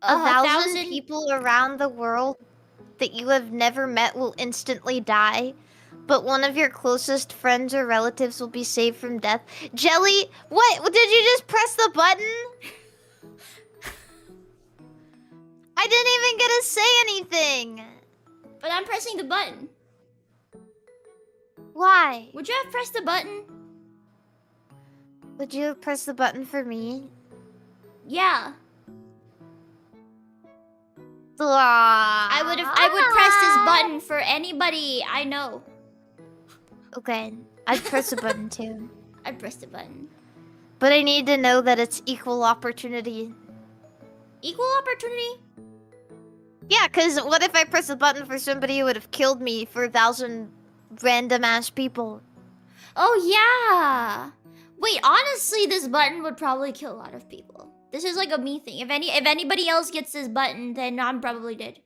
A thousand 1,000? people around the world that you have never met will instantly die, but one of your closest friends or relatives will be saved from death. Jelly, what? Did you just press the button? I didn't even get to say anything. But I'm pressing the button. Why? Would you have pressed the button? Would you have pressed the button for me? Yeah. I I would press this button for anybody I know. Okay, I'd press the button too. I'd press the button. But I need to know that it's equal opportunity. Equal opportunity? Yeah, because what if I press the button for somebody who would have killed me for 1,000 random ass people? Oh yeah. Wait, honestly, this button would probably kill a lot of people. This is like a me thing. If anybody else gets this button, then I'm probably dead.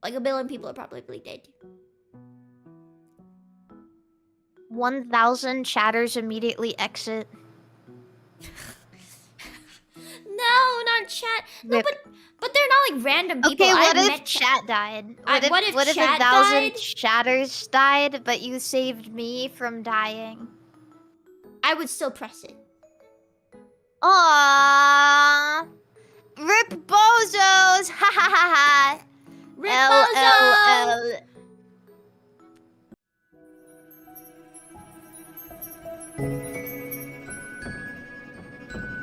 Like 1 billion people are probably dead. 1,000 chatters immediately exit. No, not chat. No, Rip. but they're not like random people. Okay, what I've if met chat died? what if chat 1,000 died? chatters died, but you saved me from dying? I would still press it. Aww. Rip bozos! Ha ha ha ha! Rip LLL.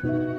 bozo!